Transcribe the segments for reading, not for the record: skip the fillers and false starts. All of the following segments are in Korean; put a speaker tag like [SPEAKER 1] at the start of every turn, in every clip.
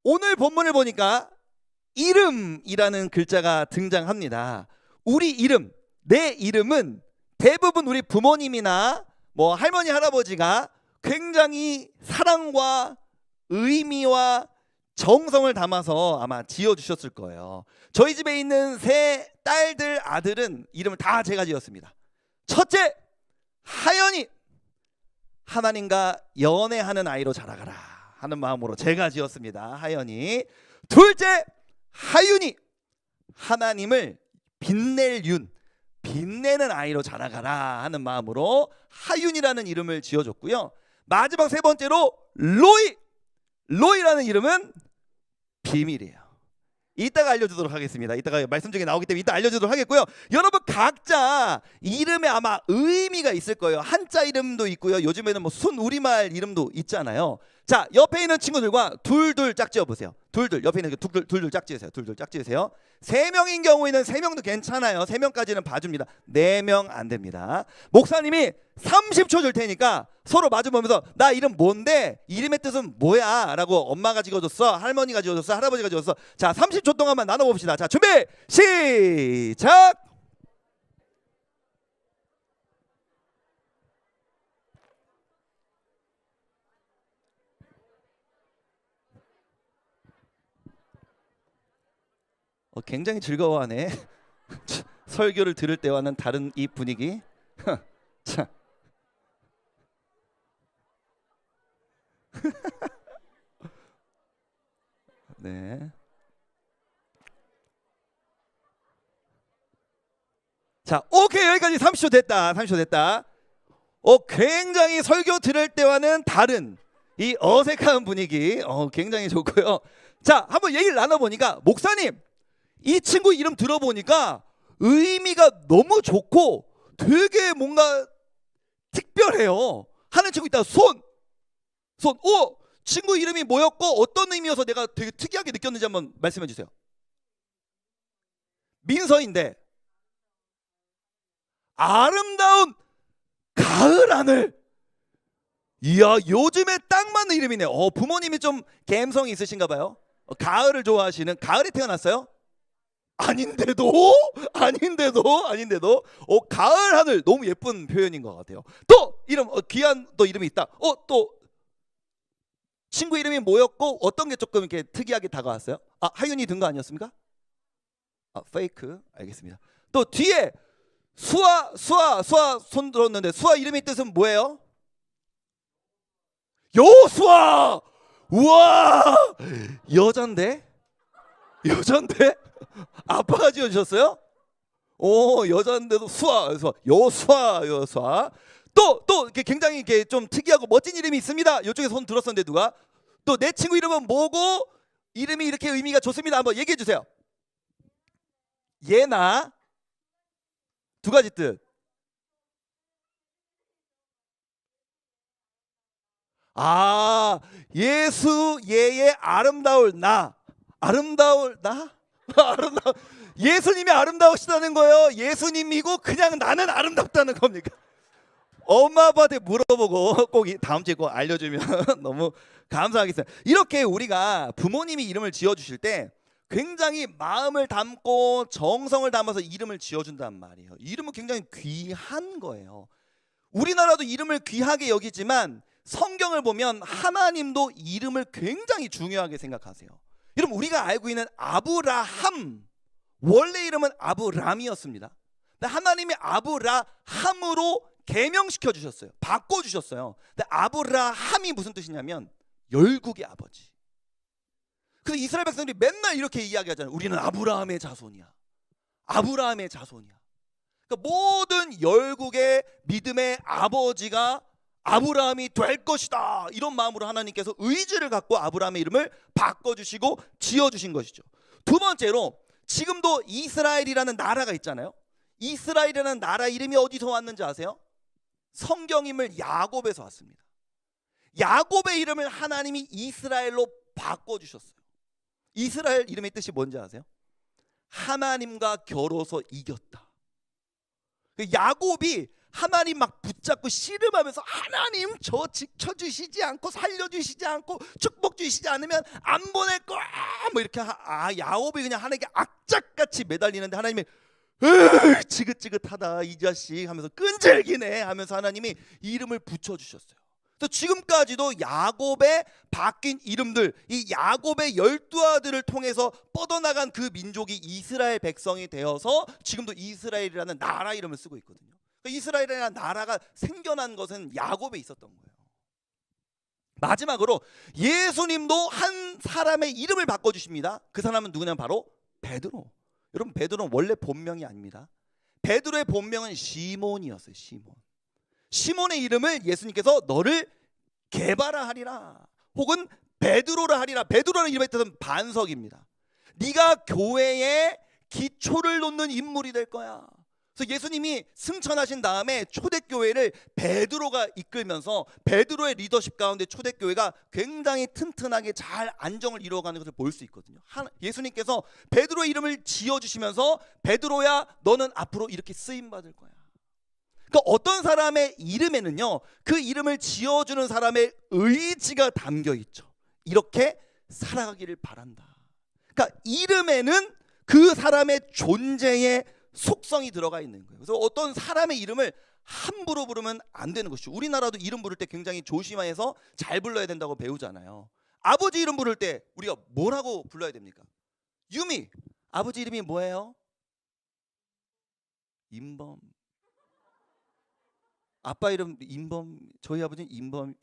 [SPEAKER 1] 오늘 본문을 보니까 이름이라는 글자가 등장합니다. 우리 이름, 내 이름은 대부분 우리 부모님이나 뭐 할머니 할아버지가 굉장히 사랑과 의미와 정성을 담아서 아마 지어주셨을 거예요. 저희 집에 있는 세 딸들 아들은 이름을 다 제가 지었습니다. 첫째, 하연이. 하나님과 연애하는 아이로 자라가라 하는 마음으로 제가 지었습니다. 하연이. 둘째, 하윤이. 하나님을 빛낼 윤, 빛내는 아이로 자라가라 하는 마음으로 하윤이라는 이름을 지어줬고요. 마지막 세 번째로 로이. 로이라는 이름은 비밀이에요. 이따가 알려주도록 하겠습니다. 이따가 말씀 중에 나오기 때문에 이따 알려주도록 하겠고요. 여러분 각자 이름에 아마 의미가 있을 거예요. 한자 이름도 있고요. 요즘에는 뭐 순우리말 이름도 있잖아요. 자, 옆에 있는 친구들과 둘둘 짝 지어보세요. 둘둘, 옆에 있는 둘둘 짝 지으세요. 둘둘 짝 지으세요. 3명인 경우에는 3명도 괜찮아요. 3명까지는 봐줍니다. 4명 안 됩니다. 목사님이 30초 줄 테니까 서로 마주보면서 나 이름 뭔데? 이름의 뜻은 뭐야? 라고 엄마가 지어줬어, 할머니가 지어줬어, 할아버지가 지어줬어. 자, 30초 동안만 나눠봅시다. 자, 준비 시작. 굉장히 즐거워하네. 설교를 들을 때와는 다른 이 분위기. 자. 네. 자, 오케이. 여기까지 30초 됐다. 30초 됐다. 굉장히 설교 들을 때와는 다른 이 어색한 분위기. 굉장히 좋고요. 자, 한번 얘기를 나눠보니까 목사님, 이 친구 이름 들어보니까 의미가 너무 좋고 되게 뭔가 특별해요 하는 친구 있다. 손. 친구 이름이 뭐였고 어떤 의미여서 내가 되게 특이하게 느꼈는지 한번 말씀해 주세요. 민서인데 아름다운 가을 하늘. 이야, 요즘에 딱 맞는 이름이네. 부모님이 좀 감성이 있으신가 봐요. 가을을 좋아하시는. 가을에 태어났어요? 아닌데도 가을 하늘 너무 예쁜 표현인 것 같아요. 또 이름 귀한 또 이름이 있다. 또 친구 이름이 뭐였고 어떤 게 조금 이렇게 특이하게 다가왔어요? 하윤이 든 거 아니었습니까? 페이크. 알겠습니다. 또 뒤에 수아 손 들었는데 수아 이름의 뜻은 뭐예요? 여수아. 우와, 여잔데? 아빠가 지어주셨어요? 여자인데도 여수아. 또 이렇게 굉장히 이렇게 좀 특이하고 멋진 이름이 있습니다. 이쪽에 손 들었었는데 누가? 또 내 친구 이름은 뭐고 이름이 이렇게 의미가 좋습니다. 한번 얘기해 주세요. 예나. 두 가지 뜻. 예수 예의 아름다울 나. 예수님이 아름다우시다는 거예요? 예수님이고 그냥 나는 아름답다는 겁니까? 엄마 아빠한테 물어보고 꼭 다음 주에 꼭 알려주면 너무 감사하겠어요. 이렇게 우리가 부모님이 이름을 지어주실 때 굉장히 마음을 담고 정성을 담아서 이름을 지어준단 말이에요. 이름은 굉장히 귀한 거예요. 우리나라도 이름을 귀하게 여기지만 성경을 보면 하나님도 이름을 굉장히 중요하게 생각하세요. 여러분, 우리가 알고 있는 아브라함, 원래 이름은 아브람이었습니다. 근데 하나님이 아브라함으로 개명시켜 주셨어요. 바꿔주셨어요. 근데 아브라함이 무슨 뜻이냐면 열국의 아버지. 그래서 이스라엘 백성들이 맨날 이렇게 이야기하잖아요. 우리는 아브라함의 자손이야. 그러니까 모든 열국의 믿음의 아버지가 아브라함이 될 것이다, 이런 마음으로 하나님께서 의지를 갖고 아브라함의 이름을 바꿔주시고 지어주신 것이죠. 두 번째로 지금도 이스라엘이라는 나라가 있잖아요. 이스라엘이라는 나라 이름이 어디서 왔는지 아세요? 성경인물 야곱에서 왔습니다. 야곱의 이름을 하나님이 이스라엘로 바꿔주셨어요. 이스라엘 이름의 뜻이 뭔지 아세요? 하나님과 겨뤄서 이겼다. 야곱이 하나님 막 붙잡고 씨름하면서 하나님 저 지켜주시지 않고 살려주시지 않고 축복 주시지 않으면 안 보낼 거야 뭐 이렇게 야곱이 그냥 하나님께 악착같이 매달리는데 하나님이 지긋지긋하다 이 자식 하면서 끈질기네 하면서 하나님이 이름을 붙여주셨어요. 그래서 지금까지도 야곱의 바뀐 이름들, 이 야곱의 12아들을 통해서 뻗어나간 그 민족이 이스라엘 백성이 되어서 지금도 이스라엘이라는 나라 이름을 쓰고 있거든요. 그러니까 이스라엘이라는 나라가 생겨난 것은 야곱에 있었던 거예요. 마지막으로 예수님도 한 사람의 이름을 바꿔주십니다. 그 사람은 누구냐면 바로 베드로. 여러분, 베드로는 원래 본명이 아닙니다. 베드로의 본명은 시몬이었어요. 시몬의 이름을 예수님께서 너를 게바라 하리라 혹은 베드로라 하리라. 베드로라는 이름의 뜻은 반석입니다. 네가 교회의 기초를 놓는 인물이 될 거야. 그래서 예수님이 승천하신 다음에 초대교회를 베드로가 이끌면서 베드로의 리더십 가운데 초대교회가 굉장히 튼튼하게 잘 안정을 이루어가는 것을 볼 수 있거든요. 예수님께서 베드로의 이름을 지어주시면서 베드로야 너는 앞으로 이렇게 쓰임받을 거야. 그러니까 어떤 사람의 이름에는요 그 이름을 지어주는 사람의 의지가 담겨 있죠. 이렇게 살아가기를 바란다. 그러니까 이름에는 그 사람의 존재의 속성이 들어가 있는 거예요. 그래서 어떤 사람의 이름을 함부로 부르면 안 되는 것이죠. 우리나라도 이름 부를 때 굉장히 조심해서 잘 불러야 된다고 배우잖아요. 아버지 이름 부를 때 우리가 뭐라고 불러야 됩니까? 유미. 아버지 이름이 뭐예요? 임범. 아빠 이름 임범. 저희 아버지는 임범.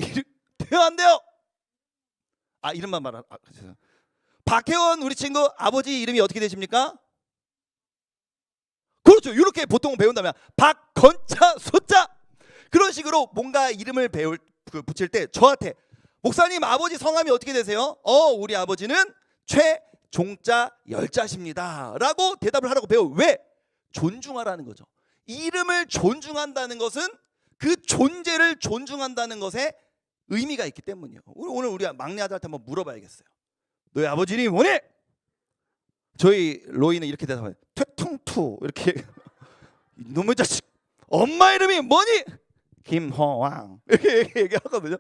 [SPEAKER 1] 돼요 안 돼요? 이름만 말하. 박혜원 우리 친구 아버지 이름이 어떻게 되십니까? 그렇죠. 이렇게 보통 배운다면 박건자 소자 그런 식으로 뭔가 이름을 붙일 때 저한테 목사님 아버지 성함이 어떻게 되세요? 우리 아버지는 최종자 열자십니다 라고 대답을 하라고 배워. 왜? 존중하라는 거죠. 이름을 존중한다는 것은 그 존재를 존중한다는 것에 의미가 있기 때문이에요. 오늘 우리 막내 아들한테 한번 물어봐야겠어요. 너희 아버지 이름이 뭐니? 저희 로이는 이렇게 대답해요. 퇴통투 이렇게. 이놈의 자식 엄마 이름이 뭐니? 김허왕 이렇게 얘기하거든요.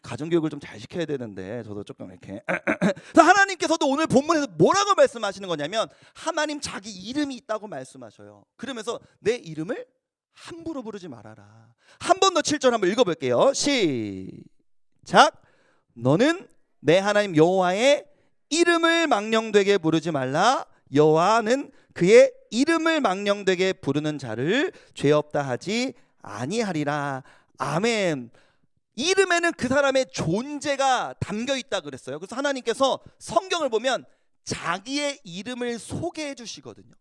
[SPEAKER 1] 가정교육을 좀 잘 시켜야 되는데 저도 조금 이렇게. 하나님께서도 오늘 본문에서 뭐라고 말씀하시는 거냐면 하나님 자기 이름이 있다고 말씀하셔요. 그러면서 내 이름을 함부로 부르지 말아라. 한 번 더 7절 한번 읽어볼게요. 시작. 너는 내 하나님 여호와의 이름을 망령되게 부르지 말라. 여호와는 그의 이름을 망령되게 부르는 자를 죄 없다 하지 아니하리라. 아멘. 이름에는 그 사람의 존재가 담겨 있다 그랬어요. 그래서 하나님께서 성경을 보면 자기의 이름을 소개해 주시거든요.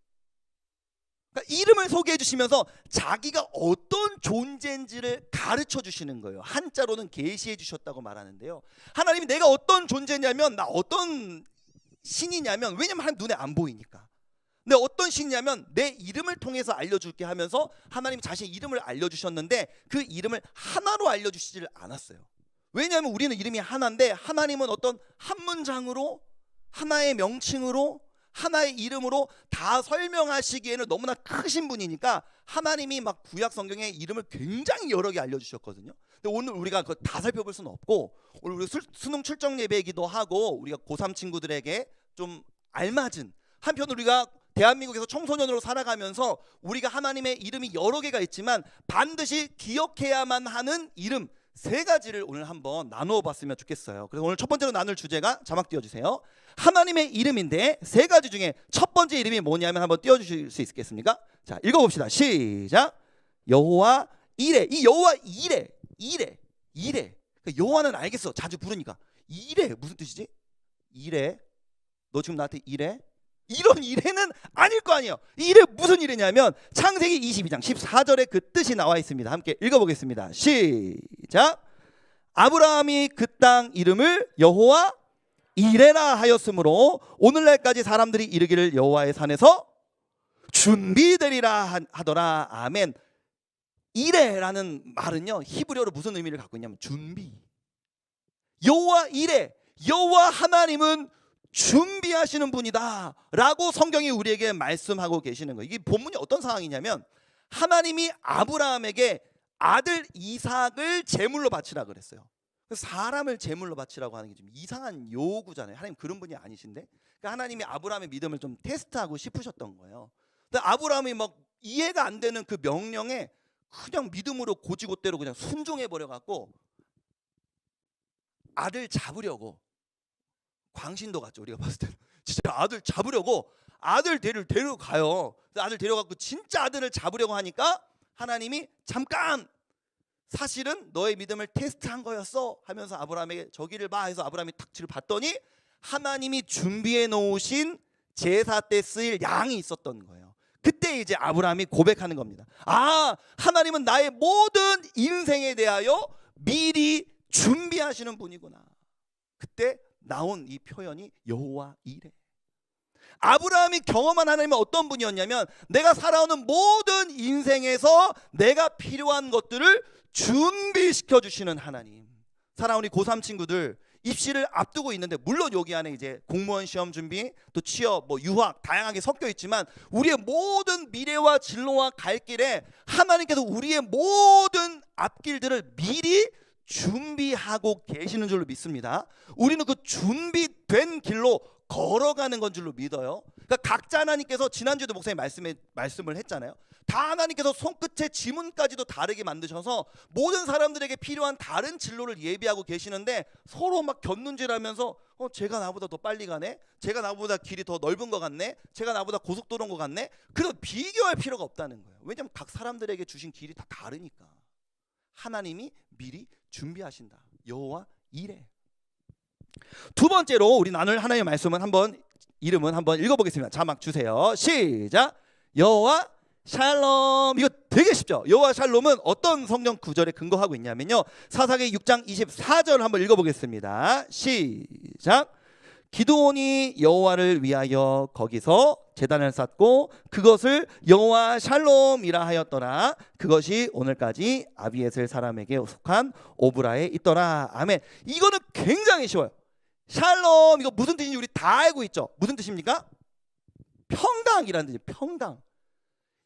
[SPEAKER 1] 그러니까 이름을 소개해 주시면서 자기가 어떤 존재인지를 가르쳐 주시는 거예요. 한자로는 계시해 주셨다고 말하는데요. 하나님이 내가 어떤 존재냐면 나 어떤 신이냐면 왜냐면 하나님 눈에 안 보이니까. 근데 어떤 신이냐면 내 이름을 통해서 알려줄게 하면서 하나님 자신의 이름을 알려주셨는데 그 이름을 하나로 알려주시지를 않았어요. 왜냐하면 우리는 이름이 하나인데 하나님은 어떤 한 문장으로 하나의 명칭으로 하나의 이름으로 다 설명하시기에는 너무나 크신 분이니까 하나님이 막 구약 성경에 이름을 굉장히 여러 개 알려주셨거든요. 근데 오늘 우리가 그거 다 살펴볼 수는 없고 오늘 우리 수능 출정 예배이기도 하고 우리가 고3 친구들에게 좀 알맞은 한편 우리가 대한민국에서 청소년으로 살아가면서 우리가 하나님의 이름이 여러 개가 있지만 반드시 기억해야만 하는 이름 3가지를 오늘 한번 나누어 봤으면 좋겠어요. 그래서 오늘 첫 번째로 나눌 주제가 자막 띄워주세요. 하나님의 이름인데 3가지 중에 첫 번째 이름이 뭐냐면 한번 띄워주실 수 있겠습니까? 자, 읽어봅시다. 시작. 여호와 이레. 이 여호와 이레. 그러니까 여호와는 알겠어. 자주 부르니까. 이레 무슨 뜻이지? 이레. 너 지금 나한테 이레? 이런 이레는 아닐 거 아니에요. 이레 무슨 이레냐면 창세기 22장 14절에 그 뜻이 나와 있습니다. 함께 읽어보겠습니다. 시작. 아브라함이 그 땅 이름을 여호와 이레라 하였으므로 오늘날까지 사람들이 이르기를 여호와의 산에서 준비되리라 하더라. 아멘. 이레라는 말은요 히브리어로 무슨 의미를 갖고 있냐면 준비. 여호와 이레, 여호와 하나님은 준비하시는 분이다 라고 성경이 우리에게 말씀하고 계시는 거예요. 이게 본문이 어떤 상황이냐면 하나님이 아브라함에게 아들 이삭을 제물로 바치라 그랬어요. 사람을 제물로 바치라고 하는 게 좀 이상한 요구잖아요. 하나님 그런 분이 아니신데. 그러니까 하나님이 아브라함의 믿음을 좀 테스트하고 싶으셨던 거예요. 근데 아브라함이 막 이해가 안 되는 그 명령에 그냥 믿음으로 고지고대로 그냥 순종해 버려 갖고 아들 잡으려고, 광신도 같죠 우리가 봤을 때는. 진짜 아들 잡으려고 아들 데려가요. 아들 데려가고 진짜 아들을 잡으려고 하니까 하나님이 잠깐, 사실은 너의 믿음을 테스트한 거였어 하면서 아브라함에게 저기를 봐 해서 아브라함이 탁지를 봤더니 하나님이 준비해 놓으신 제사 때 쓰일 양이 있었던 거예요. 그때 이제 아브라함이 고백하는 겁니다. 아, 하나님은 나의 모든 인생에 대하여 미리 준비하시는 분이구나. 그때 나온 이 표현이 여호와 이레. 아브라함이 경험한 하나님은 어떤 분이었냐면 내가 살아오는 모든 인생에서 내가 필요한 것들을 준비시켜 주시는 하나님. 사랑하는 우리 고3 친구들, 입시를 앞두고 있는데 물론 여기 안에 이제 공무원 시험 준비, 또 취업, 뭐 유학 다양하게 섞여 있지만 우리의 모든 미래와 진로와 갈 길에 하나님께서 우리의 모든 앞길들을 미리 준비하고 계시는 줄로 믿습니다. 우리는 그 준비된 길로 걸어가는 건 줄로 믿어요. 그러니까 각자 하나님께서, 지난주에도 목사님 말씀을 했잖아요. 다 하나님께서 손끝에 지문까지도 다르게 만드셔서 모든 사람들에게 필요한 다른 진로를 예비하고 계시는데 서로 막 곁눈질하면서 제가 나보다 더 빨리 가네, 제가 나보다 길이 더 넓은 것 같네, 제가 나보다 고속도로인 것 같네. 그래서 비교할 필요가 없다는 거예요. 왜냐하면 각 사람들에게 주신 길이 다 다르니까. 하나님이 미리 준비하신다. 여호와 이레. 두 번째로 우리 나눌 하나님의 말씀은 이름은 한번 읽어보겠습니다. 자막 주세요. 시작. 여호와 샬롬. 이거 되게 쉽죠? 여호와 샬롬은 어떤 성경 구절에 근거하고 있냐면요, 사사기 6장 24절 한번 읽어보겠습니다. 시작. 기드온이 여호와를 위하여 거기서 제단을 쌓고 그것을 여호와 샬롬이라 하였더라. 그것이 오늘까지 아비에셀 사람에게 속한 오브라에 있더라. 아멘. 이거는 굉장히 쉬워요. 샬롬, 이거 무슨 뜻인지 우리 다 알고 있죠? 무슨 뜻입니까? 평강이라는 뜻이에요. 평강.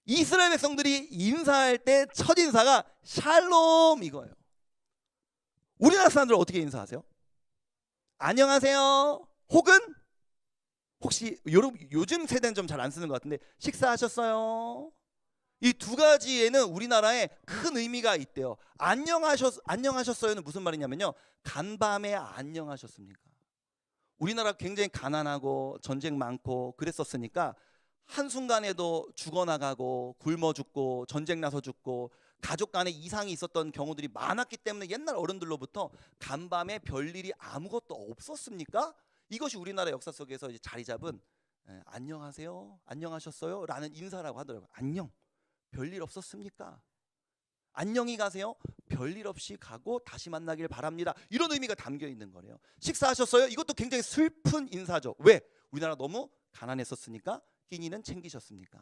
[SPEAKER 1] 이스라엘 백성들이 인사할 때 첫 인사가 샬롬 이거예요. 우리나라 사람들 어떻게 인사하세요? 안녕하세요. 혹은 혹시 요즘 세대는 좀 잘 안 쓰는 것 같은데 식사하셨어요? 이 두 가지에는 우리나라에 큰 의미가 있대요. 안녕하셨어요는 무슨 말이냐면요, 간밤에 안녕하셨습니까? 우리나라 굉장히 가난하고 전쟁 많고 그랬었으니까 한순간에도 죽어나가고 굶어 죽고 전쟁 나서 죽고 가족 간에 이상이 있었던 경우들이 많았기 때문에 옛날 어른들로부터 간밤에 별일이 아무것도 없었습니까? 이것이 우리나라 역사 속에서 이제 자리 잡은 안녕하세요, 안녕하셨어요 라는 인사라고 하더라고요. 안녕, 별일 없었습니까? 안녕히 가세요, 별일 없이 가고 다시 만나길 바랍니다. 이런 의미가 담겨 있는 거래요. 식사하셨어요? 이것도 굉장히 슬픈 인사죠. 왜? 우리나라 너무 가난했었으니까. 끼니는 챙기셨습니까?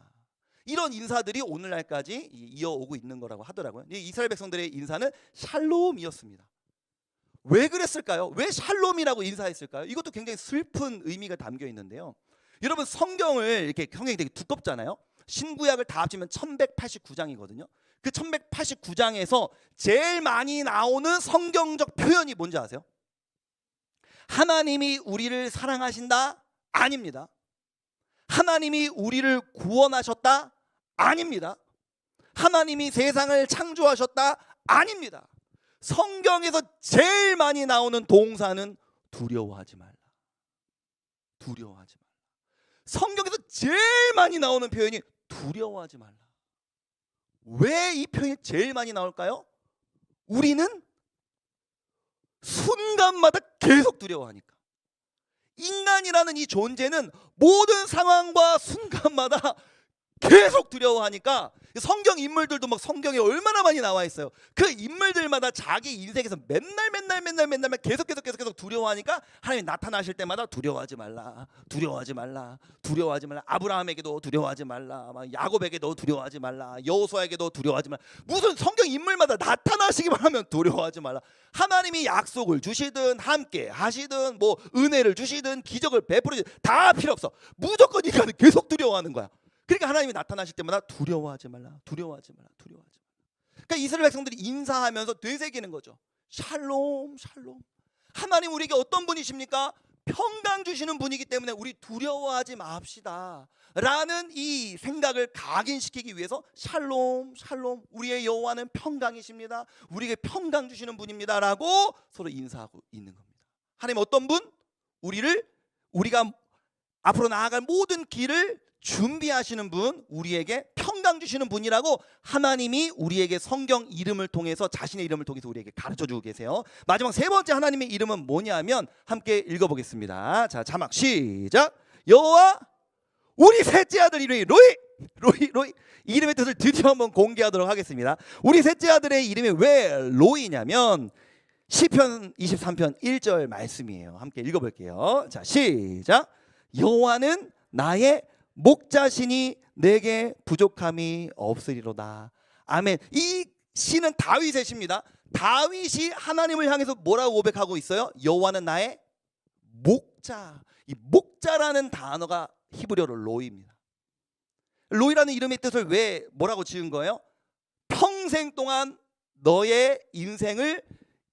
[SPEAKER 1] 이런 인사들이 오늘날까지 이어오고 있는 거라고 하더라고요. 이스라엘 백성들의 인사는 샬롬이었습니다. 왜 그랬을까요? 왜 샬롬이라고 인사했을까요? 이것도 굉장히 슬픈 의미가 담겨 있는데요. 여러분, 성경이 되게 두껍잖아요. 신구약을 다 합치면 1189장이거든요. 그 1189장에서 제일 많이 나오는 성경적 표현이 뭔지 아세요? 하나님이 우리를 사랑하신다? 아닙니다. 하나님이 우리를 구원하셨다? 아닙니다. 하나님이 세상을 창조하셨다? 아닙니다. 성경에서 제일 많이 나오는 동사는 두려워하지 말라. 두려워하지 말라. 성경에서 제일 많이 나오는 표현이 두려워하지 말라. 왜 이 표현이 제일 많이 나올까요? 우리는 순간마다 계속 두려워하니까. 인간이라는 이 존재는 모든 상황과 순간마다 계속 두려워하니까 성경 인물들도 막 성경에 얼마나 많이 나와 있어요. 그 인물들마다 자기 인생에서 맨날 계속 두려워하니까 하나님이 나타나실 때마다 두려워하지 말라, 두려워하지 말라, 두려워하지 말라. 아브라함에게도 두려워하지 말라, 야곱에게도 두려워하지 말라, 여호수아에게도 두려워하지 말라. 무슨 성경 인물마다 나타나시기만 하면 두려워하지 말라. 하나님이 약속을 주시든 함께 하시든 뭐 은혜를 주시든 기적을 베풀으시든 다 필요 없어. 무조건 인간은 계속 두려워하는 거야. 그러니까 하나님이 나타나실 때마다 두려워하지 말라, 두려워하지 말라, 두려워하지 말라. 그러니까 이스라엘 백성들이 인사하면서 되새기는 거죠. 샬롬 샬롬. 하나님 우리에게 어떤 분이십니까? 평강 주시는 분이기 때문에 우리 두려워하지 맙시다 라는 이 생각을 각인시키기 위해서 샬롬 샬롬, 우리의 여호와는 평강이십니다, 우리에게 평강 주시는 분입니다 라고 서로 인사하고 있는 겁니다. 하나님 어떤 분? 우리가 앞으로 나아갈 모든 길을 준비하시는 분, 우리에게 평강 주시는 분이라고 하나님이 우리에게 성경 이름을 통해서, 자신의 이름을 통해서 우리에게 가르쳐주고 계세요. 마지막 세 번째 하나님의 이름은 뭐냐면 함께 읽어보겠습니다. 자, 자막 시작. 여호와 우리 셋째 아들 이름이 로이. 이름의 뜻을 드디어 한번 공개하도록 하겠습니다. 우리 셋째 아들의 이름이 왜 로이냐면 시편 23편 1절 말씀이에요. 함께 읽어볼게요. 자, 시작. 여호와는 나의 목자시니 내게 부족함이 없으리로다. 아멘. 이 시는 다윗의 시입니다. 다윗이 하나님을 향해서 뭐라고 고백하고 있어요? 여호와는 나의 목자. 이 목자라는 단어가 히브리어로 로이입니다. 로이라는 이름의 뜻을 왜 뭐라고 지은 거예요? 평생 동안 너의 인생을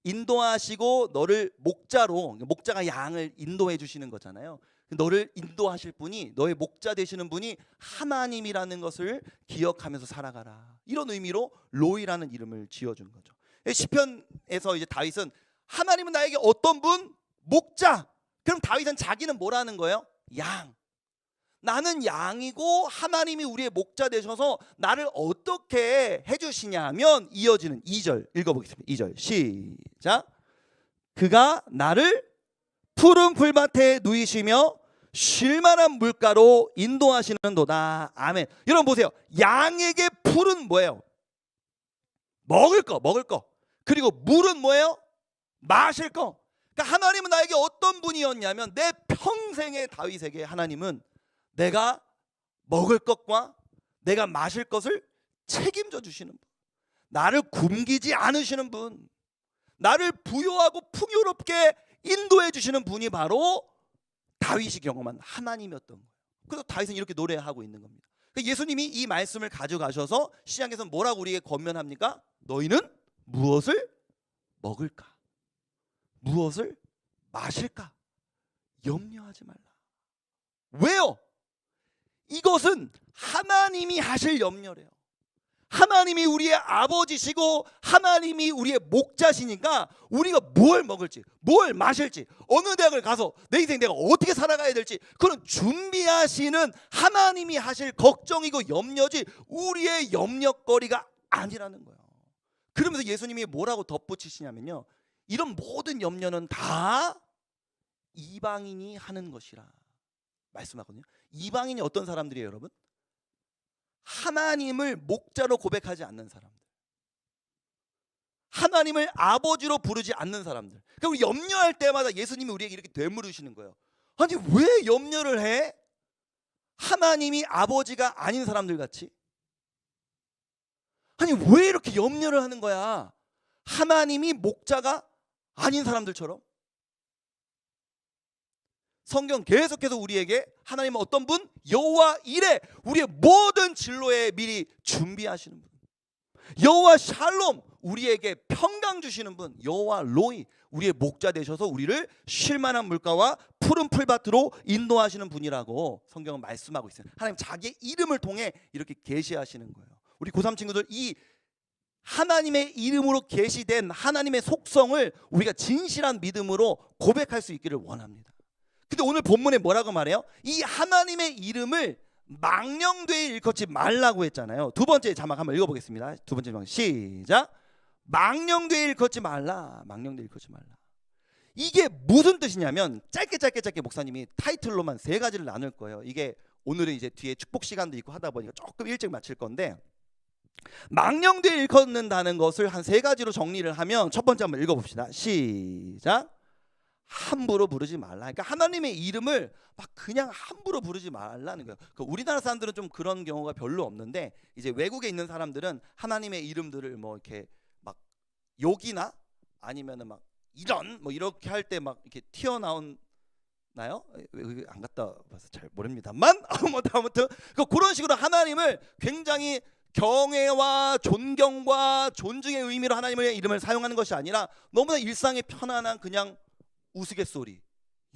[SPEAKER 1] 인도하시고 너를 목자로, 목자가 양을 인도해 주시는 거잖아요. 너를 인도하실 분이, 너의 목자 되시는 분이 하나님이라는 것을 기억하면서 살아가라, 이런 의미로 로이라는 이름을 지어준 거죠. 시편에서 이제 다윗은 하나님은 나에게 어떤 분? 목자. 그럼 다윗은 자기는 뭐라는 거예요? 양. 나는 양이고 하나님이 우리의 목자 되셔서 나를 어떻게 해주시냐면 이어지는 2절 읽어보겠습니다. 2절 시작. 그가 나를 푸른 풀밭에 누이시며 쉴만한 물가로 인도하시는도다. 아멘. 여러분 보세요. 양에게 풀은 뭐예요? 먹을 거. 그리고 물은 뭐예요? 마실 거. 그러니까 하나님은 나에게 어떤 분이었냐면 내 평생의 다윗에게 하나님은 내가 먹을 것과 내가 마실 것을 책임져 주시는 분, 나를 굶기지 않으시는 분, 나를 부요하고 풍요롭게 인도해 주시는 분이 바로 다윗이 경험한 하나님이었던 거예요. 그래서 다윗은 이렇게 노래하고 있는 겁니다. 예수님이 이 말씀을 가져가셔서 시장에서 뭐라고 우리에게 권면합니까? 너희는 무엇을 먹을까? 무엇을 마실까? 염려하지 말라. 왜요? 이것은 하나님이 하실 염려래요. 하나님이 우리의 아버지시고 하나님이 우리의 목자시니까 우리가 뭘 먹을지, 뭘 마실지, 어느 대학을 가서 내 인생 내가 어떻게 살아가야 될지 그런 준비하시는 하나님이 하실 걱정이고 염려지 우리의 염려거리가 아니라는 거예요. 그러면서 예수님이 뭐라고 덧붙이시냐면요, 이런 모든 염려는 다 이방인이 하는 것이라 말씀하거든요. 이방인이 어떤 사람들이에요, 여러분? 하나님을 목자로 고백하지 않는 사람들, 하나님을 아버지로 부르지 않는 사람들. 그러니까 우리 염려할 때마다 예수님이 우리에게 이렇게 되물으시는 거예요. 아니 왜 염려를 해? 하나님이 아버지가 아닌 사람들 같이? 아니 왜 이렇게 염려를 하는 거야? 하나님이 목자가 아닌 사람들처럼? 성경 계속해서 우리에게 하나님은 어떤 분? 여호와 이레, 우리의 모든 진로에 미리 준비하시는 분. 여호와 샬롬, 우리에게 평강 주시는 분. 여호와 로이, 우리의 목자 되셔서 우리를 쉴만한 물가와 푸른 풀밭으로 인도하시는 분이라고 성경은 말씀하고 있어요. 하나님 자기의 이름을 통해 이렇게 계시하시는 거예요. 우리 고3 친구들, 이 하나님의 이름으로 계시된 하나님의 속성을 우리가 진실한 믿음으로 고백할 수 있기를 원합니다. 근데 오늘 본문에 뭐라고 말해요? 이 하나님의 이름을 망령되이 일컫지 말라고 했잖아요. 두 번째 자막 한번 읽어보겠습니다. 두 번째 자막 시작. 망령되이 일컫지 말라. 망령되이 일컫지 말라. 이게 무슨 뜻이냐면 짧게 목사님이 타이틀로만 세 가지를 나눌 거예요. 이게 오늘은 이제 뒤에 축복 시간도 있고 하다 보니까 조금 일찍 마칠 건데, 망령되이 일컫는다는 것을 한 세 가지로 정리를 하면 첫 번째 한번 읽어봅시다. 시작. 함부로 부르지 말라. 그러니까 하나님의 이름을 막 그냥 함부로 부르지 말라는 거예요. 그러니까 우리나라 사람들은 좀 그런 경우가 별로 없는데, 이제 외국에 있는 사람들은 하나님의 이름들을 뭐 이렇게 막 욕이나 아니면은 막 이런 뭐 이렇게 할 때 막 이렇게 튀어나온 나요? 안 갔다 봐서 잘 모릅니다만 아무튼 그런 식으로 하나님을 굉장히 경외와 존경과 존중의 의미로 하나님의 이름을 사용하는 것이 아니라 너무나 일상의 편안한 그냥 우스갯소리,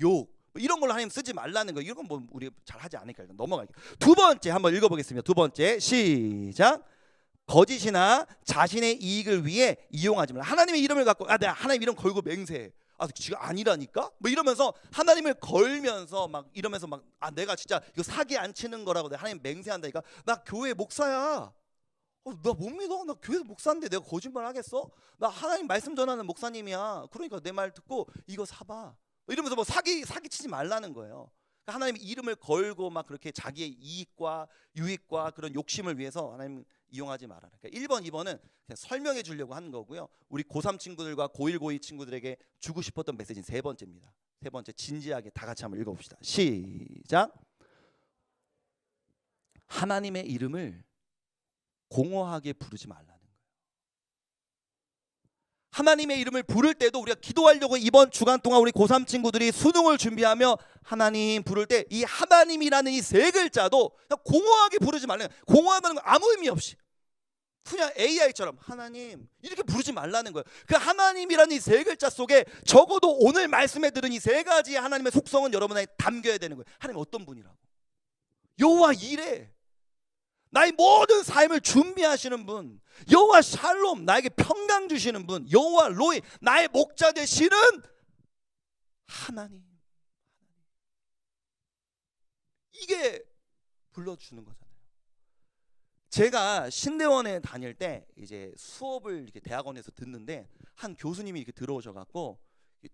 [SPEAKER 1] 욕 이런 걸로 하나님 쓰지 말라는 거예요. 이런 건 뭐 우리 잘 하지 않으니까 일단 넘어갈게요. 두 번째 한번 읽어보겠습니다. 두 번째 시작. 거짓이나 자신의 이익을 위해 이용하지 말라. 하나님의 이름을 갖고 내가 하나님 이름 걸고 맹세해. 지금 아니라니까? 뭐 이러면서 하나님을 걸면서 막 이러면서 막 내가 진짜 이거 사기 안 치는 거라고 내가 하나님 맹세한다니까. 나 교회 목사야. 나 못 믿어. 나 교회 목사인데 내가 거짓말 하겠어? 나 하나님 말씀 전하는 목사님이야. 그러니까 내 말 듣고 이거 사봐. 이러면서 뭐 사기 치지 말라는 거예요. 그러니까 하나님의 이름을 걸고 막 그렇게 자기의 이익과 유익과 그런 욕심을 위해서 하나님 이용하지 말아라. 그러니까 1번, 2번은 그냥 설명해 주려고 하는 거고요. 우리 고3 친구들과 고1, 고2 친구들에게 주고 싶었던 메시지는 세 번째입니다. 세 번째 진지하게 다 같이 한번 읽어봅시다. 시작. 하나님의 이름을 공허하게 부르지 말라는 거예요. 하나님의 이름을 부를 때도 우리가 기도하려고 이번 주간 동안 우리 고3 친구들이 수능을 준비하며 하나님 부를 때 이 하나님이라는 이 세 글자도 그냥 공허하게 부르지 말라는 거예요. 공허하다는 건 아무 의미 없이 그냥 AI처럼 하나님 이렇게 부르지 말라는 거예요. 그 하나님이라는 이 세 글자 속에 적어도 오늘 말씀에 들은 이 세 가지 하나님의 속성은 여러분에게 담겨야 되는 거예요. 하나님 어떤 분이라고? 여호와 이레, 나의 모든 삶을 준비하시는 분, 여호와 샬롬, 나에게 평강 주시는 분, 여호와 로이, 나의 목자 되시는 하나님. 이게 불러주는 거잖아요. 제가 신대원에 다닐 때 이제 수업을 이렇게 대학원에서 듣는데 한 교수님이 이렇게 들어오셔갖고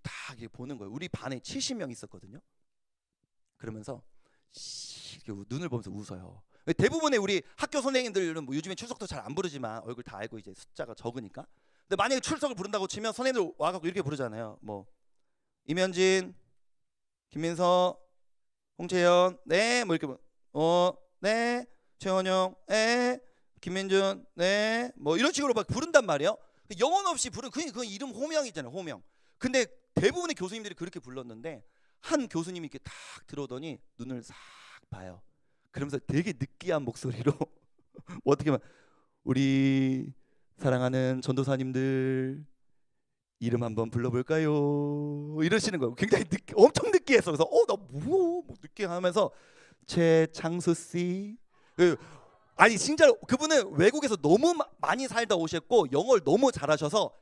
[SPEAKER 1] 다 이렇게 보는 거예요. 우리 반에 70명 있었거든요. 그러면서 이렇게 눈을 보면서 웃어요. 대부분의 우리 학교 선생님들은 뭐 요즘에 출석도 잘 안 부르지만 얼굴 다 알고 이제 숫자가 적으니까. 근데 만약에 출석을 부른다고 치면 선생님들 와갖고 이렇게 부르잖아요. 뭐 이면진, 김민서, 홍채연, 네, 뭐 이렇게 네, 최원영, 네, 김민준, 네, 뭐 이런 식으로 막 부른단 말이에요. 영혼 없이 부른 그건 이름 호명이잖아요, 호명. 근데 대부분의 교수님들이 그렇게 불렀는데 한 교수님이 이렇게 딱 들어오더니 눈을 싹 봐요. 그러면서 되게 느끼한 목소리로 어떻게 막 우리 사랑하는 전도사님들 이름 한번 불러볼까요? 이러시는 거예요. 굉장히 엄청 느끼해서 그래서 나 뭐 느끼하면서 최창수 씨, 아니 진짜 그분은 외국에서 너무 많이 살다 오셨고 영어를 너무 잘하셔서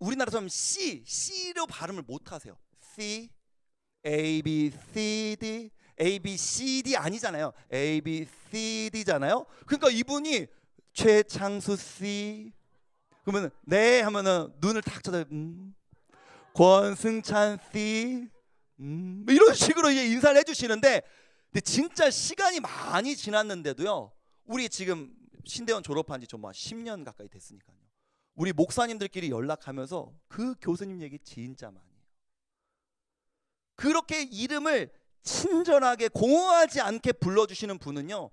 [SPEAKER 1] 우리나라처럼 C로 발음을 못 하세요. C, A, B, C, D, A, B, C, D 아니잖아요. A, B, C, D잖아요. 그러니까 이분이 최창수 씨 그러면 네 하면은 눈을 탁 쳐다요. 권승찬 씨 이런 식으로 이제 인사를 해주시는데 근데 진짜 시간이 많이 지났는데도요. 우리 지금 신대원 졸업한 지 정말 10년 가까이 됐으니까요. 우리 목사님들끼리 연락하면서 그 교수님 얘기 진짜 많이 해요. 그렇게 이름을 친절하게 공허하지 않게 불러주시는 분은요.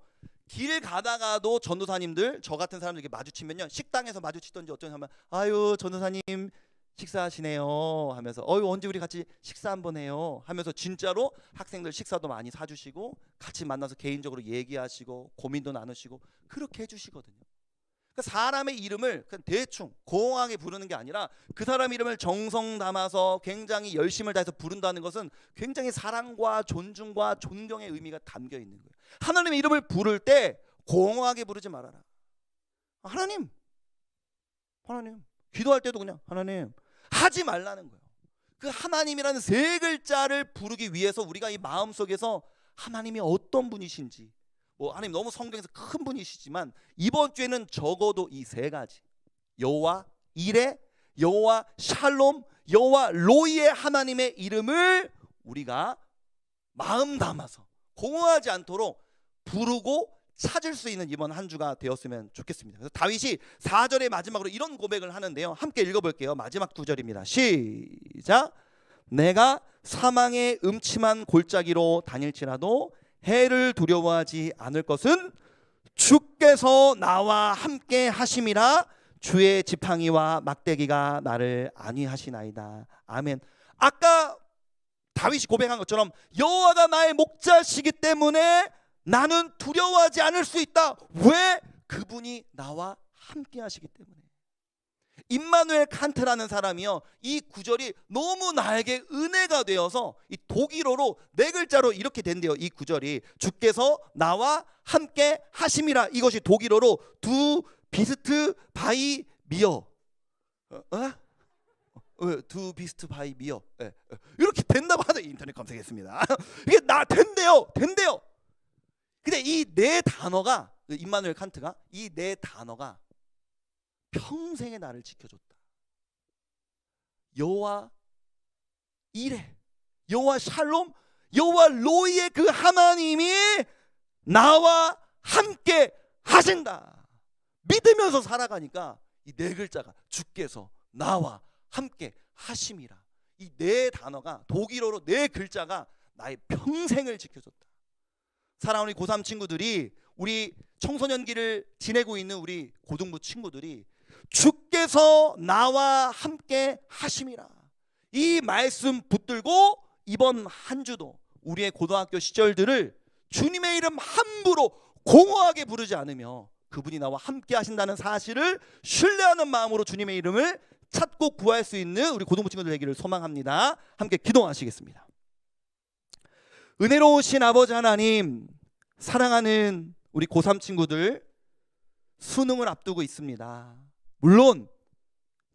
[SPEAKER 1] 길 가다가도 전도사님들 저 같은 사람들 이렇게 마주치면요. 식당에서 마주치던지 어쩐지 하면 아유 전도사님 식사하시네요 하면서 언제 우리 같이 식사 한번 해요 하면서 진짜로 학생들 식사도 많이 사주시고 같이 만나서 개인적으로 얘기하시고 고민도 나누시고 그렇게 해주시거든요. 그러니까 사람의 이름을 그냥 대충 공허하게 부르는 게 아니라 그 사람 이름을 정성 담아서 굉장히 열심을 다해서 부른다는 것은 굉장히 사랑과 존중과 존경의 의미가 담겨 있는 거예요. 하나님의 이름을 부를 때 공허하게 부르지 말아라. 하나님 기도할 때도 그냥 하나님 하지 말라는 거예요. 그 하나님이라는 세 글자를 부르기 위해서 우리가 이 마음속에서 하나님이 어떤 분이신지 하나님 너무 성경에서 큰 분이시지만 이번 주에는 적어도 이 세 가지 여호와 이레, 여호와 샬롬, 여호와 로이의 하나님의 이름을 우리가 마음 담아서 공허하지 않도록 부르고 찾을 수 있는 이번 한 주가 되었으면 좋겠습니다. 그래서 다윗이 4절의 마지막으로 이런 고백을 하는데요. 함께 읽어볼게요. 마지막 9절입니다. 시작. 내가 사망의 음침한 골짜기로 다닐지라도 해를 두려워하지 않을 것은 주께서 나와 함께 하심이라. 주의 지팡이와 막대기가 나를 안위하시나이다. 아멘. 아까 다윗이 고백한 것처럼 여호와가 나의 목자시기 때문에 나는 두려워하지 않을 수 있다. 왜? 그분이 나와 함께 하시기 때문에. 임마누엘 칸트라는 사람이요, 이 구절이 너무 나에게 은혜가 되어서 이 독일어로 4글자로 이렇게 된대요. 이 구절이 주께서 나와 함께 하심이라. 이것이 독일어로 두 비스트 바이 미어, 두 비스트 바이 미어, 이렇게 된다고 하더니 인터넷 검색했습니다. 이게 된대요. 근데 이 4단어가, 임마누엘 칸트가 이 4단어가 평생에 나를 지켜줬다. 여호와 이레, 여호와 샬롬, 여호와 로이의 그 하나님이 나와 함께 하신다. 믿으면서 살아가니까 이 4글자가 주께서 나와 함께 하심이라. 이 4단어가 독일어로 4글자가 나의 평생을 지켜줬다. 사랑하는 우리 고3 친구들이, 우리 청소년기를 지내고 있는 우리 고등부 친구들이 주께서 나와 함께 하심이라, 이 말씀 붙들고 이번 한 주도 우리의 고등학교 시절들을 주님의 이름 함부로 공허하게 부르지 않으며 그분이 나와 함께 하신다는 사실을 신뢰하는 마음으로 주님의 이름을 찾고 구할 수 있는 우리 고등부 친구들 되기를 소망합니다. 함께 기도하시겠습니다. 은혜로우신 아버지 하나님, 사랑하는 우리 고3 친구들 수능을 앞두고 있습니다. 물론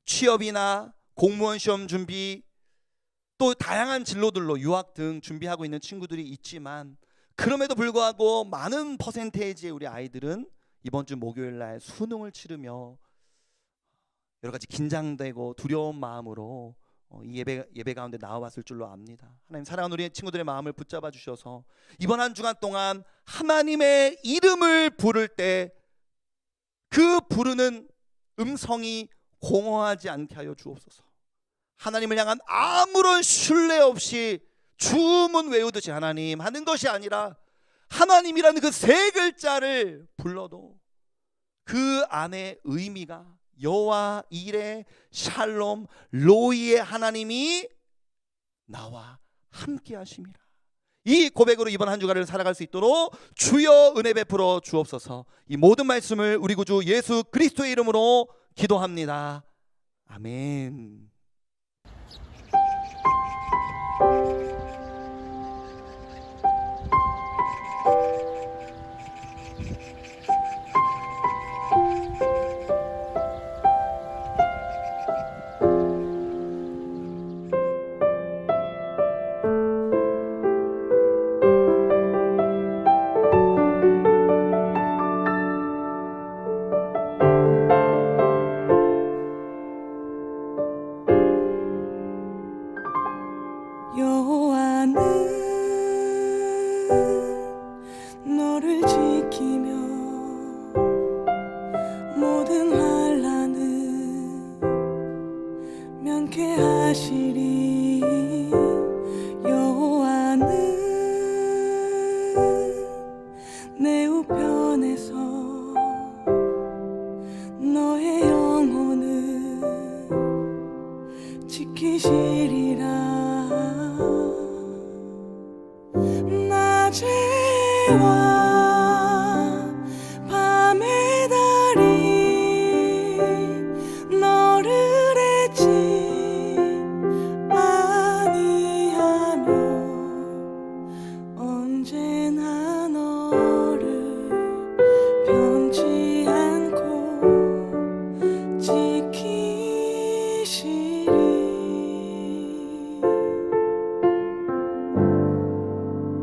[SPEAKER 1] 취업이나 공무원 시험 준비, 또 다양한 진로들로 유학 등 준비하고 있는 친구들이 있지만, 그럼에도 불구하고 많은 퍼센테이지의 우리 아이들은 이번 주 목요일 날 수능을 치르며 여러 가지 긴장되고 두려운 마음으로 이 예배 가운데 나와왔을 줄로 압니다. 하나님, 사랑하는 우리 친구들의 마음을 붙잡아 주셔서 이번 한 주간 동안 하나님의 이름을 부를 때 그 부르는 음성이 공허하지 않게 하여 주옵소서. 하나님을 향한 아무런 신뢰 없이 주문 외우듯이 하나님 하는 것이 아니라, 하나님이라는 그 3글자를 불러도 그 안에 의미가 여호와 이레 샬롬 로이의 하나님이 나와 함께 하심이라. 이 고백으로 이번 한 주간을 살아갈 수 있도록 주여 은혜 베풀어 주옵소서. 이 모든 말씀을 우리 구주 예수 그리스도의 이름으로 기도합니다. 아멘.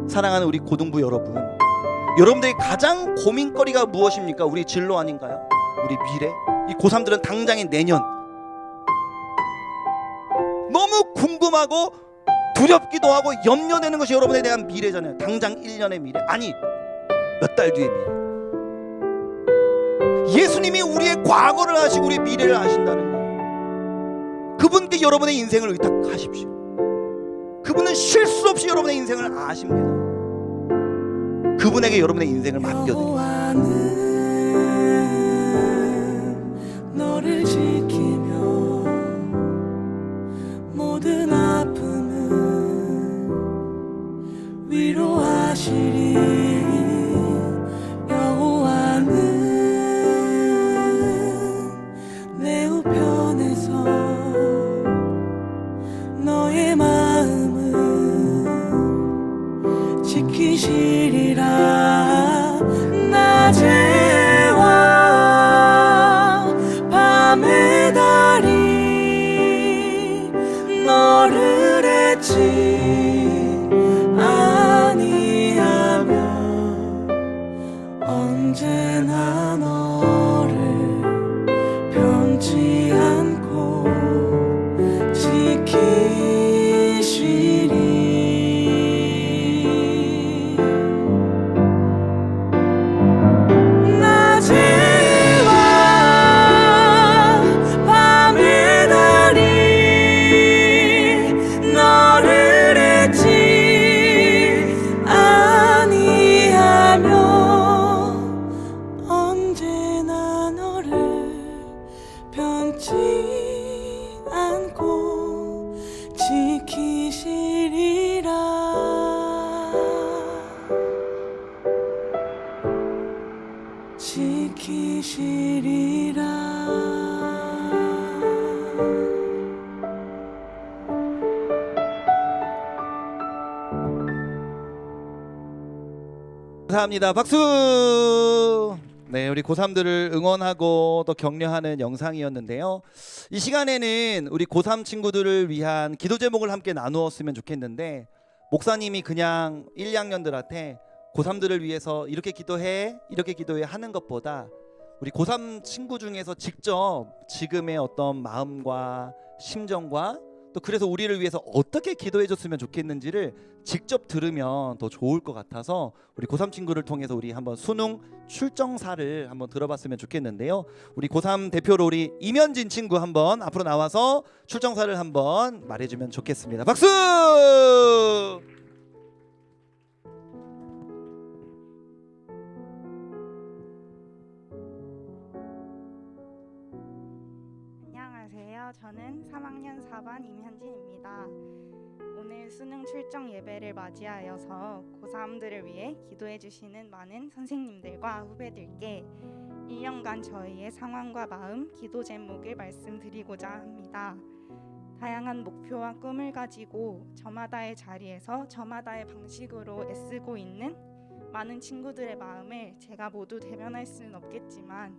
[SPEAKER 1] 사랑하는 우리 고등부 여러분, 여러분들이 가장 고민거리가 무엇입니까? 우리 진로 아닌가요? 우리 미래? 이 고3들은 당장인 내년, 너무 궁금하고 두렵기도 하고 염려되는 것이 여러분에 대한 미래잖아요. 당장 1년의 미래, 아니 몇 달 뒤의 미래. 예수님이 우리의 과거를 아시고 우리의 미래를 아신다는 거예요. 그분께 여러분의 인생을 의탁하십시오. 그분은 실수 없이 여러분의 인생을 아십니다. 그분에게 여러분의 인생을 맡겨드립니다.
[SPEAKER 2] 너를 지키며 모든 아픔은 위로하시리. 여호와는 지키시리라. 낮에와 밤의 달이 너를 잊지 아니하며 언제나 너를 변치 않고 지키시리. 낮에와 밤의 달이 너를 잊지 아니하며 언제나 너를 변치 않고 지키시리라.
[SPEAKER 1] 감사합니다. 박수. 네, 우리 고3들을 응원하고 또 격려하는 영상이었는데요. 이 시간에는 우리 고3 친구들을 위한 기도 제목을 함께 나누었으면 좋겠는데, 목사님이 그냥 1, 2학년들한테 고3들을 위해서 이렇게 기도해 하는 것보다 우리 고3 친구 중에서 직접 지금의 어떤 마음과 심정과 또 그래서 우리를 위해서 어떻게 기도해 줬으면 좋겠는지를 직접 들으면 더 좋을 것 같아서 우리 고3 친구를 통해서 우리 한번 수능 출정사를 한번 들어봤으면 좋겠는데요. 우리 고3 대표로 우리 이면진 친구 한번 앞으로 나와서 출정사를 한번 말해주면 좋겠습니다. 박수!
[SPEAKER 3] 안녕하세요. 저는 3학년 4반 임현진입니다. 오늘 수능 출정 예배를 맞이하여서 고3들을 위해 기도해 주시는 많은 선생님들과 후배들께 1년간 저희의 상황과 마음, 기도 제목을 말씀드리고자 합니다. 다양한 목표와 꿈을 가지고 저마다의 자리에서 저마다의 방식으로 애쓰고 있는 많은 친구들의 마음을 제가 모두 대변할 수는 없겠지만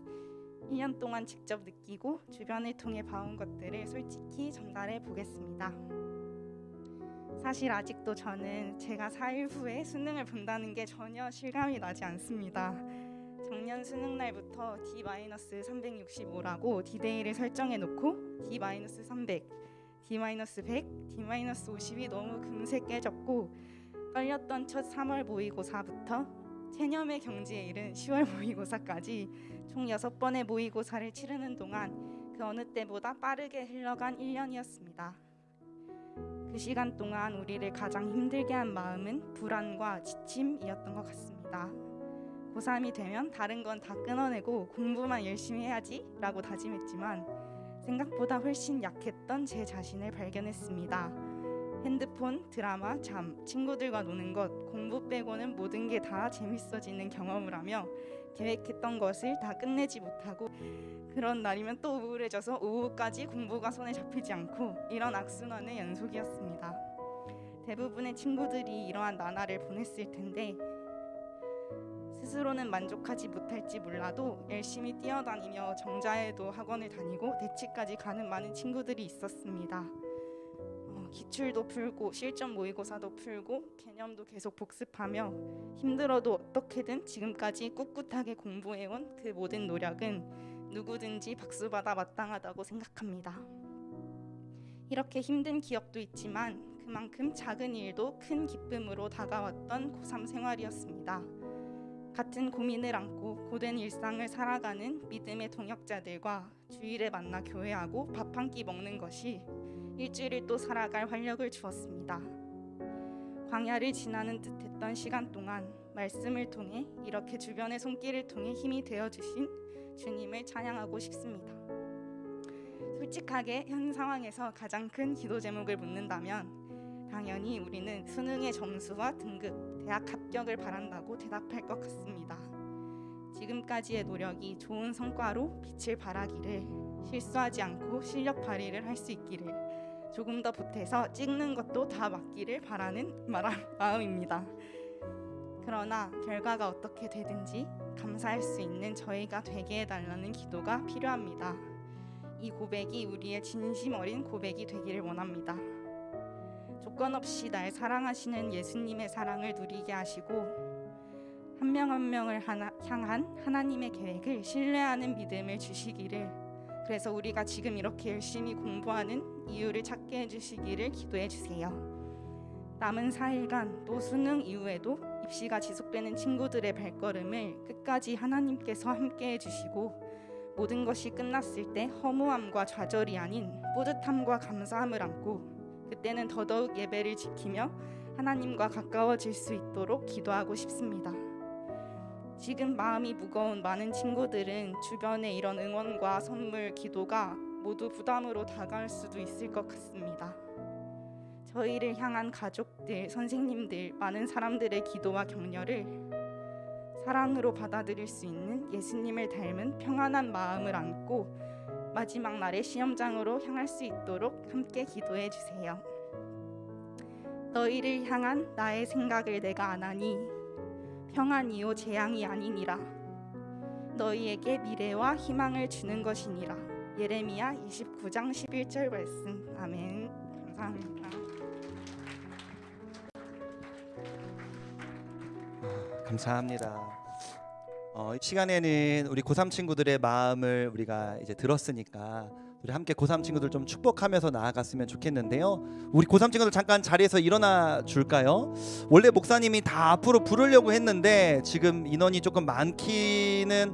[SPEAKER 3] 1년 동안 직접 느끼고 주변을 통해 봐온 것들을 솔직히 전달해 보겠습니다. 사실 아직도 저는 제가 4일 후에 수능을 본다는 게 전혀 실감이 나지 않습니다. 작년 수능 날부터 D-365라고 디데이를 설정해 놓고 D-300, D-100, D-50이 너무 금세 깨졌고 떨렸던 첫 3월 모의고사부터 체념의 경지에 이른 10월 모의고사까지 총 6번의 모의고사를 치르는 동안 그 어느 때보다 빠르게 흘러간 1년이었습니다. 그 시간 동안 우리를 가장 힘들게 한 마음은 불안과 지침이었던 것 같습니다. 고3이 되면 다른 건 다 끊어내고 공부만 열심히 해야지 라고 다짐했지만 생각보다 훨씬 약했던 제 자신을 발견했습니다. 핸드폰, 드라마, 잠, 친구들과 노는 것, 공부 빼고는 모든 게 다 재밌어지는 경험을 하며 계획했던 것을 다 끝내지 못하고 그런 날이면 또 우울해져서 오후까지 공부가 손에 잡히지 않고 이런 악순환의 연속이었습니다. 대부분의 친구들이 이러한 나날을 보냈을 텐데 스스로는 만족하지 못할지 몰라도 열심히 뛰어다니며 정자에도 학원을 다니고 대치까지 가는 많은 친구들이 있었습니다. 기출도 풀고 실전 모의고사도 풀고 개념도 계속 복습하며 힘들어도 어떻게든 지금까지 꿋꿋하게 공부해온 그 모든 노력은 누구든지 박수받아 마땅하다고 생각합니다. 이렇게 힘든 기억도 있지만 그만큼 작은 일도 큰 기쁨으로 다가왔던 고3 생활이었습니다. 같은 고민을 안고 고된 일상을 살아가는 믿음의 동역자들과 주일에 만나 교회하고 밥 한 끼 먹는 것이 일주일을 또 살아갈 활력을 주었습니다. 광야를 지나는 듯했던 시간 동안 말씀을 통해 이렇게 주변의 손길을 통해 힘이 되어주신 주님을 찬양하고 싶습니다. 솔직하게 현 상황에서 가장 큰 기도 제목을 묻는다면 당연히 우리는 수능의 점수와 등급, 대학 합격을 바란다고 대답할 것 같습니다. 지금까지의 노력이 좋은 성과로 빛을 발하기를, 실수하지 않고 실력 발휘를 할 수 있기를, 조금 더 보태서 찍는 것도 다 맞기를 바라는 마음입니다. 그러나 결과가 어떻게 되든지 감사할 수 있는 저희가 되게 해달라는 기도가 필요합니다. 이 고백이 우리의 진심 어린 고백이 되기를 원합니다. 조건 없이 날 사랑하시는 예수님의 사랑을 누리게 하시고 한 명 한 명을 향한 하나님의 계획을 신뢰하는 믿음을 주시기를, 그래서 우리가 지금 이렇게 열심히 공부하는 이유를 찾게 해주시기를 기도해 주세요. 남은 4일간 또 수능 이후에도 입시가 지속되는 친구들의 발걸음을 끝까지 하나님께서 함께 해주시고 모든 것이 끝났을 때 허무함과 좌절이 아닌 뿌듯함과 감사함을 안고 그때는 더더욱 예배를 지키며 하나님과 가까워질 수 있도록 기도하고 싶습니다. 지금 마음이 무거운 많은 친구들은 주변의 이런 응원과 선물, 기도가 모두 부담으로 다가올 수도 있을 것 같습니다. 저희를 향한 가족들, 선생님들, 많은 사람들의 기도와 격려를 사랑으로 받아들일 수 있는 예수님을 닮은 평안한 마음을 안고 마지막 날의 시험장으로 향할 수 있도록 함께 기도해 주세요. 너희를 향한 나의 생각을 내가 아나니 평안이요 재앙이 아니니라. 너희에게 미래와 희망을 주는 것이니라. 예레미야 29장 11절 말씀. 아멘. 감사합니다.
[SPEAKER 1] 감사합니다. 이 시간에는 우리 고3 친구들의 마음을 우리가 이제 들었으니까 우리 함께 고3 친구들 좀 축복하면서 나아갔으면 좋겠는데요. 우리 고3 친구들 잠깐 자리에서 일어나 줄까요? 원래 목사님이 다 앞으로 부르려고 했는데 지금 인원이 조금 많기는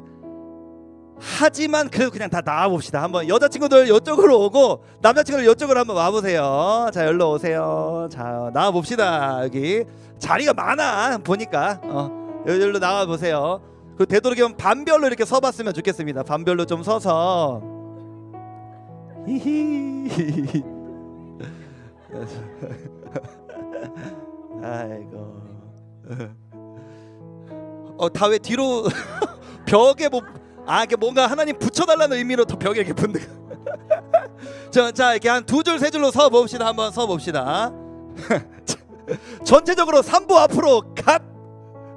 [SPEAKER 1] 하지만 그래도 그냥 다 나와 봅시다. 한번 여자 친구들 이쪽으로 오고 남자 친구들 이쪽으로 한번 와 보세요. 자, 여기로 오세요. 자, 나와 봅시다. 여기 자리가 많아 보니까 여기로 나와 보세요. 그 되도록이면 반별로 이렇게 서봤으면 좋겠습니다. 반별로 좀 서서. 히히. 아이고. 다 왜 뒤로 벽에 뭐 이게 뭔가 하나님 붙여달라는 의미로 더 벽에 이렇게 붙는. 자 이렇게 한 두 줄 세 줄로 서 봅시다. 한번 서 봅시다. 전체적으로 3부 앞으로 갓.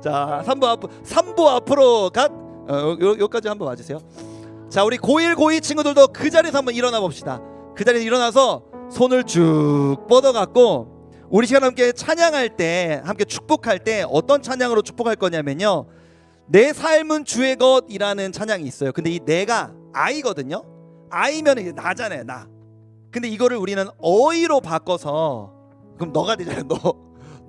[SPEAKER 1] 자, 3부 앞으로 갓. 여기까지 한번 와주세요. 자, 우리 고1, 고2 친구들도 그 자리에서 한번 일어나 봅시다. 그 자리에서 일어나서 손을 쭉 뻗어갖고 우리 시간 함께 찬양할 때, 함께 축복할 때 어떤 찬양으로 축복할 거냐면요, 내 삶은 주의 것이라는 찬양이 있어요. 근데 이 내가 아이거든요. 아이면 이게 나잖아요, 나. 근데 이거를 우리는 어이로 바꿔서, 그럼 너가 되잖아요.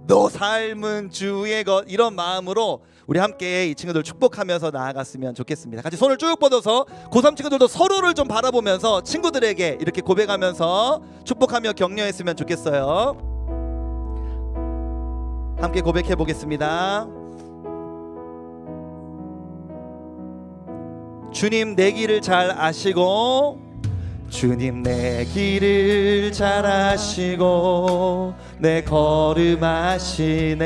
[SPEAKER 1] 너 삶은 주의 것, 이런 마음으로 우리 함께 이 친구들 축복하면서 나아갔으면 좋겠습니다. 같이 손을 쭉 뻗어서 고3 친구들도 서로를 좀 바라보면서 친구들에게 이렇게 고백하면서 축복하며 격려했으면 좋겠어요. 함께 고백해 보겠습니다. 주님 내 길을 잘 아시고, 주님 내 길을 잘 아시고 내 걸음 아시네.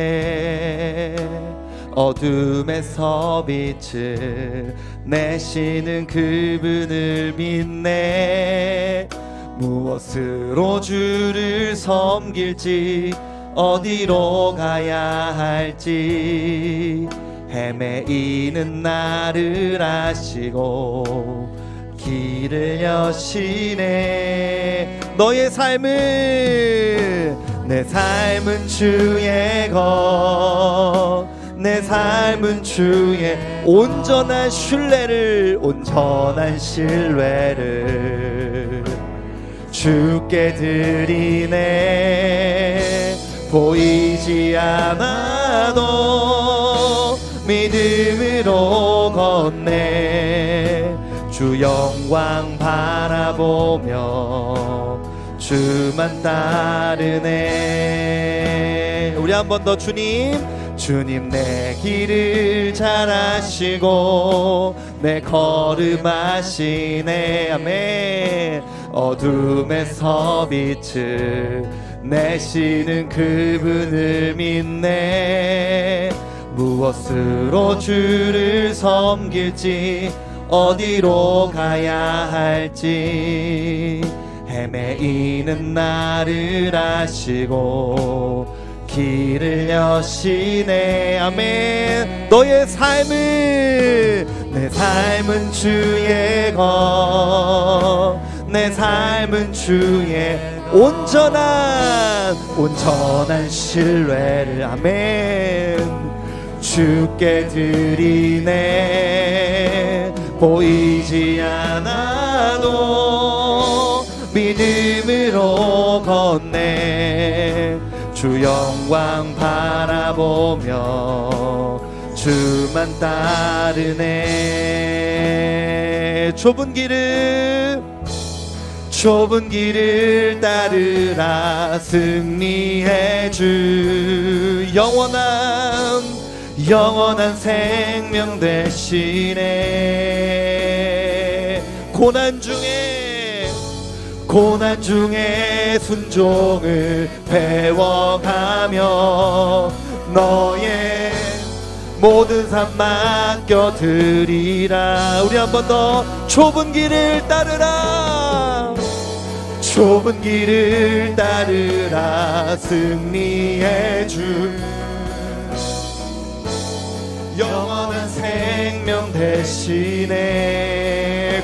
[SPEAKER 1] 어둠에서 빛을 내시는 그분을 믿네. 무엇으로 주를 섬길지 어디로 가야 할지 헤매이는 나를 아시고 길을 여시네. 너의 삶은, 내 삶은 주의 것, 내 삶은 주의 온전한 신뢰를 주께 드리네. 보이지 않아도 믿음으로 걷네. 주 영광 바라보며 주만 따르네. 우리 한 번 더. 주님 내 길을 잘 아시고 내 걸음 아시네. 아멘. 어둠에서 빛을 내시는 그분을 믿네. 무엇으로 주를 섬길지 어디로 가야 할지 헤매이는 나를 아시고 길을 여시네. 아멘. 너의 삶은 내 삶은 주의 것, 내 삶은 주의 온전한 신뢰를 아멘 주께 드리네. 보이지 않아도 믿음으로 걷네. 주 영광 바라보며 주만 따르네. 좁은 길을 따르라. 승리의 주 영원한 생명 되시네. 고난 중에 순종을 배워가며 너의 모든 삶 맡겨드리라. 우리 한 번 더. 좁은 길을 따르라. 좁은 길을 따르라. 승리의 주 영원한 생명 대신에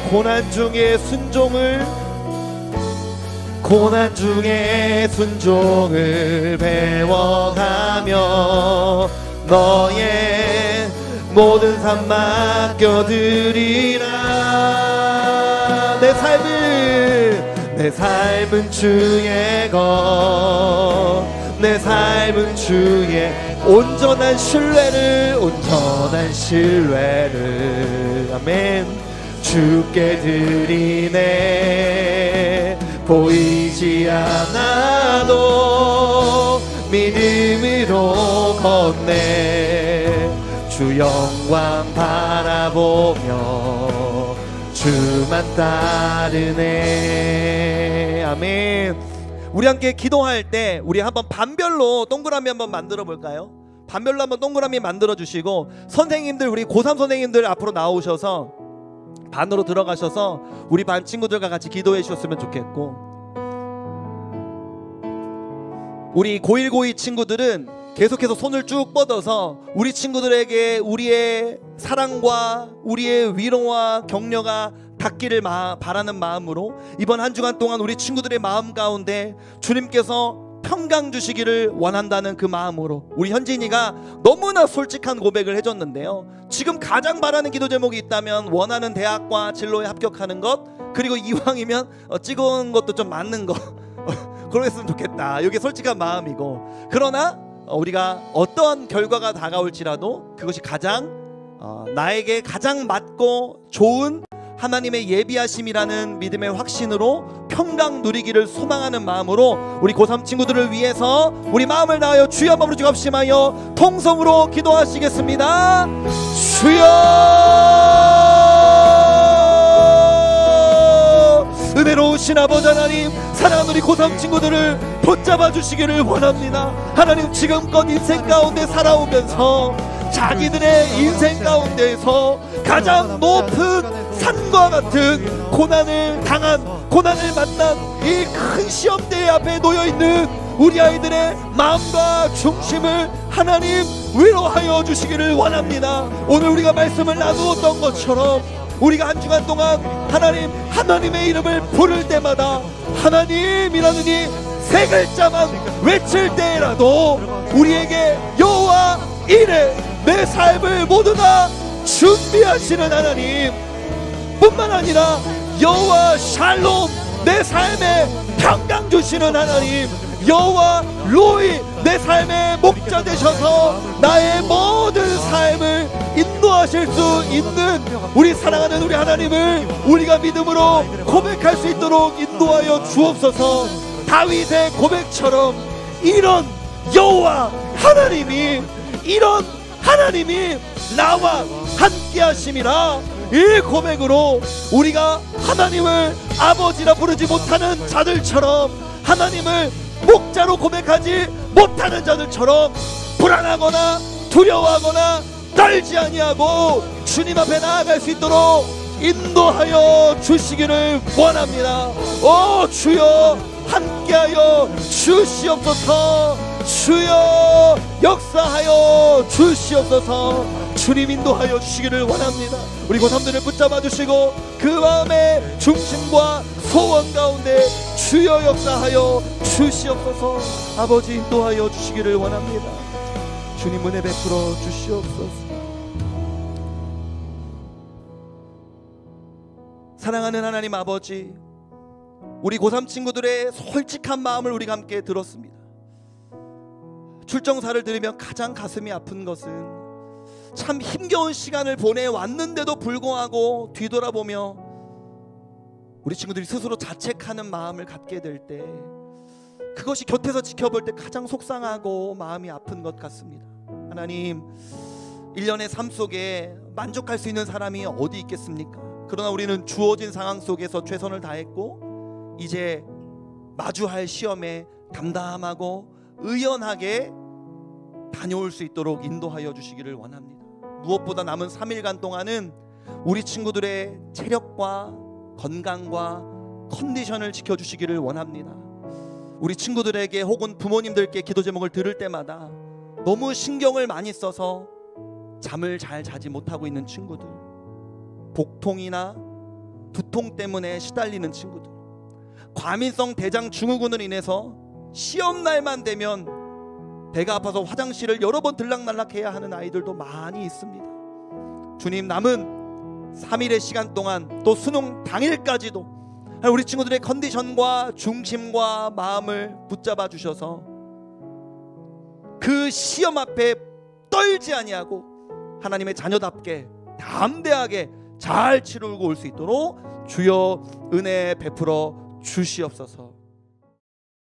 [SPEAKER 1] 고난 중에 순종을 배워가며 너의 모든 삶 맡겨드리라. 내 삶은 주의 것, 내 삶은 주의 온전한 신뢰를 아멘 주께 드리네. 보이지 않아도 믿음으로 걷네. 주 영광 바라보며 주만 따르네. 아멘. 우리 함께 기도할 때 우리 한번 반별로 동그라미 한번 만들어 볼까요? 반별로 한번 동그라미 만들어 주시고 선생님들, 우리 고3 선생님들 앞으로 나오셔서 반으로 들어가셔서 우리 반 친구들과 같이 기도해 주셨으면 좋겠고, 우리 고1 고2 친구들은 계속해서 손을 쭉 뻗어서 우리 친구들에게 우리의 사랑과 우리의 위로와 격려가 닿기를 바라는 마음으로 이번 한 주간 동안 우리 친구들의 마음 가운데 주님께서 평강 주시기를 원한다는 그 마음으로 우리 현진이가 너무나 솔직한 고백을 해줬는데요. 지금 가장 바라는 기도 제목이 있다면 원하는 대학과 진로에 합격하는 것, 그리고 이왕이면 찍어온 것도 좀 맞는 거 그랬으면 좋겠다. 이게 솔직한 마음이고, 그러나 우리가 어떠한 결과가 다가올지라도 그것이 가장 나에게 가장 맞고 좋은 하나님의 예비하심이라는 믿음의 확신으로 평강 누리기를 소망하는 마음으로 우리 고3 친구들을 위해서 우리 마음을 다하여 주여 한번 부르짖고 합심하여 통성으로 기도하시겠습니다. 주여, 은혜로우신 아버지 하나님, 사랑하는 우리 고3 친구들을 붙잡아 주시기를 원합니다. 하나님, 지금껏 인생 가운데 살아오면서 자기들의 인생 가운데에서 가장 높은 산과 같은 고난을 만난 이 큰 시험대 앞에 놓여있는 우리 아이들의 마음과 중심을 하나님 위로하여 주시기를 원합니다. 오늘 우리가 말씀을 나누었던 것처럼 우리가 한 주간 동안 하나님의 이름을 부를 때마다 하나님이라는 이 세 글자만 외칠 때라도 우리에게 여호와 이레, 내 삶을 모두 다 준비하시는 하나님 뿐만 아니라 여호와 샬롬, 내 삶에 평강 주시는 하나님, 여호와 로이, 내 삶의 목자 되셔서 나의 모든 삶을 인도하실 수 있는 우리 사랑하는 우리 하나님을 우리가 믿음으로 고백할 수 있도록 인도하여 주옵소서. 다윗의 고백처럼 이런 여호와 하나님이, 이런 하나님이 나와 함께 하심이라, 이 고백으로 우리가 하나님을 아버지라 부르지 못하는 자들처럼, 하나님을 목자로 고백하지 못하는 자들처럼 불안하거나 두려워하거나 떨지 아니하고 주님 앞에 나아갈 수 있도록 인도하여 주시기를 원합니다. 오 주여, 함께하여 주시옵소서. 주여 역사하여 주시옵소서. 주님 인도하여 주시기를 원합니다. 우리 고3들을 붙잡아 주시고 그 마음의 중심과 소원 가운데 주여 역사하여 주시옵소서. 아버지 인도하여 주시기를 원합니다. 주님 은혜 베풀어 주시옵소서. 사랑하는 하나님 아버지, 우리 고3 친구들의 솔직한 마음을 우리가 함께 들었습니다. 출정사를 들으며 가장 가슴이 아픈 것은 참 힘겨운 시간을 보내왔는데도 불구하고 뒤돌아보며 우리 친구들이 스스로 자책하는 마음을 갖게 될 때, 그것이 곁에서 지켜볼 때 가장 속상하고 마음이 아픈 것 같습니다. 하나님, 1년의 삶 속에 만족할 수 있는 사람이 어디 있겠습니까? 그러나 우리는 주어진 상황 속에서 최선을 다했고 이제 마주할 시험에 담담하고 의연하게 다녀올 수 있도록 인도하여 주시기를 원합니다. 무엇보다 남은 3일간 동안은 우리 친구들의 체력과 건강과 컨디션을 지켜주시기를 원합니다. 우리 친구들에게 혹은 부모님들께 기도 제목을 들을 때마다 너무 신경을 많이 써서 잠을 잘 자지 못하고 있는 친구들, 복통이나 두통 때문에 시달리는 친구들, 과민성 대장 증후군으로 인해서 시험날만 되면 배가 아파서 화장실을 여러 번 들락날락해야 하는 아이들도 많이 있습니다. 주님, 남은 3일의 시간 동안 또 수능 당일까지도 우리 친구들의 컨디션과 중심과 마음을 붙잡아 주셔서 그 시험 앞에 떨지 아니하고 하나님의 자녀답게 담대하게 잘 치르고 올 수 있도록 주여 은혜 베풀어 주시옵소서.